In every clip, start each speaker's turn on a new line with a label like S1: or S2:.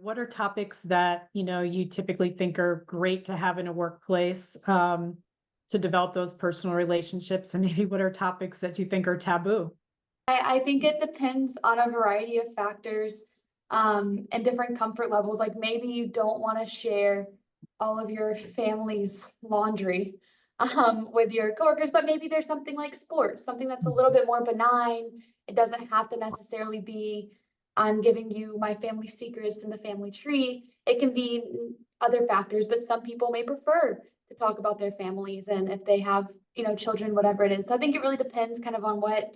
S1: what are topics that, you typically think are great to have in a workplace, to develop those personal relationships? And maybe what are topics that you think are taboo?
S2: I think it depends on a variety of factors, and different comfort levels. Like maybe you don't want to share all of your family's laundry, with your coworkers, but maybe there's something like sports, something that's a little bit more benign. It doesn't have to necessarily be, I'm giving you my family secrets in the family tree. It can be other factors, but some people may prefer to talk about their families and if they have, children, whatever it is. So I think it really depends kind of on what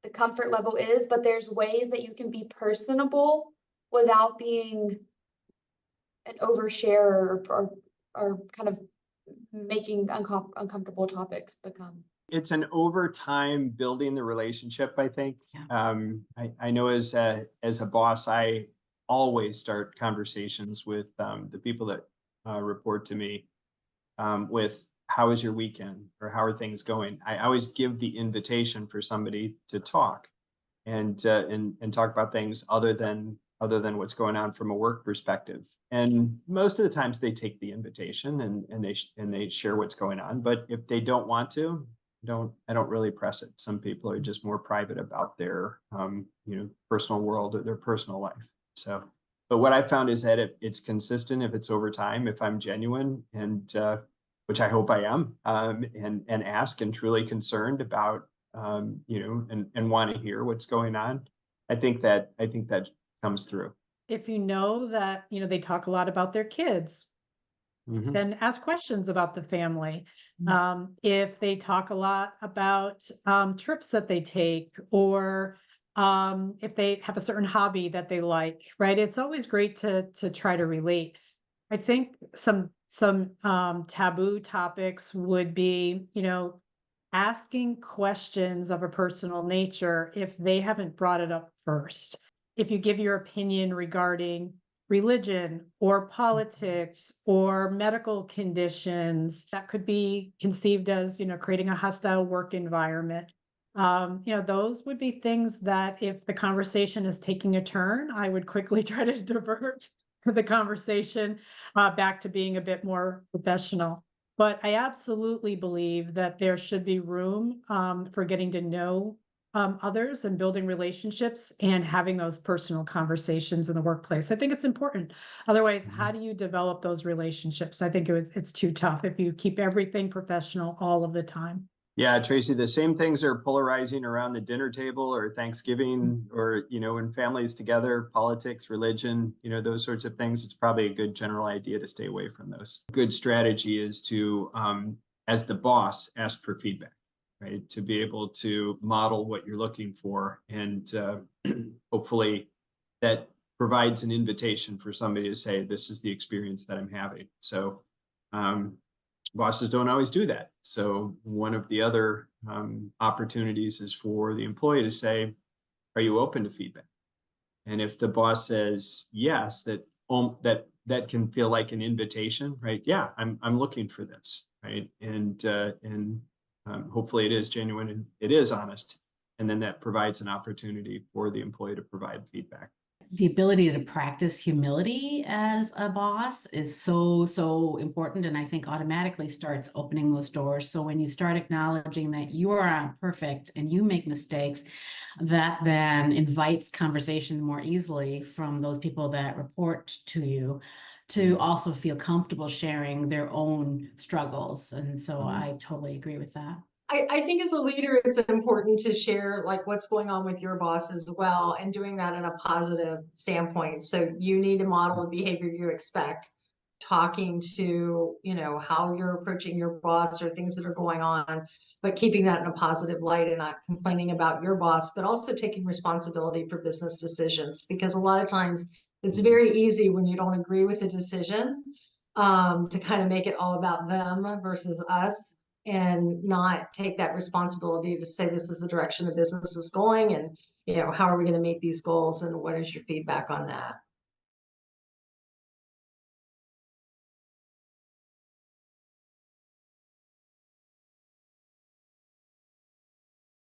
S2: the comfort level is, but there's ways that you can be personable without being an overshare or kind of making uncomfortable topics become.
S3: It's an over time building the relationship, I think.
S4: Yeah.
S3: I know as a boss, I always start conversations with the people that report to me with how was your weekend or how are things going? I always give the invitation for somebody to talk and talk about things other than what's going on from a work perspective. And most of the times they take the invitation and they share what's going on. But if they don't want to, I don't really press it. Some people are just more private about their personal world or their personal life. So, but what I found is that it's consistent, if it's over time, if I'm genuine and which I hope I am, and ask and truly concerned about and want to hear what's going on. I think that comes through.
S1: If you know that, they talk a lot about their kids,
S3: Mhm.
S1: then ask questions about the family.
S4: Mm.
S1: If they talk a lot about trips that they take, or if they have a certain hobby that they like, right? It's always great to try to relate. I think some taboo topics would be, asking questions of a personal nature if they haven't brought it up first. If you give your opinion regarding religion or politics or medical conditions, that could be conceived as, creating a hostile work environment. Those would be things that if the conversation is taking a turn, I would quickly try to divert the conversation back to being a bit more professional. But I absolutely believe that there should be room for getting to know others and building relationships and having those personal conversations in the workplace. I think it's important. Otherwise, how do you develop those relationships? I think it's too tough if you keep everything professional all of the time.
S3: Yeah, Tracy, the same things are polarizing around the dinner table or Thanksgiving or, when families together, politics, religion, those sorts of things. It's probably a good general idea to stay away from those. Good strategy is to, as the boss, ask for feedback, right? To be able to model what you're looking for. And hopefully that provides an invitation for somebody to say, this is the experience that I'm having. So, bosses don't always do that. So one of the other opportunities is for the employee to say, are you open to feedback? And if the boss says yes, that can feel like an invitation, right? Yeah, I'm looking for this, right? And hopefully it is genuine and it is honest. And then that provides an opportunity for the employee to provide feedback.
S4: The ability to practice humility as a boss is so important, and I think automatically starts opening those doors. So when you start acknowledging that you are not perfect and you make mistakes, that then invites conversation more easily from those people that report to you to also feel comfortable sharing their own struggles. And so I totally agree with that.
S5: I think as a leader, it's important to share like what's going on with your boss as well, and doing that in a positive standpoint. So you need to model the behavior you expect, talking to, how you're approaching your boss or things that are going on, but keeping that in a positive light and not complaining about your boss, but also taking responsibility for business decisions. Because a lot of times it's very easy when you don't agree with the decision, to kind of make it all about them versus us, and not take that responsibility to say, this is the direction the business is going, and how are we going to meet these goals, and what is your feedback on that?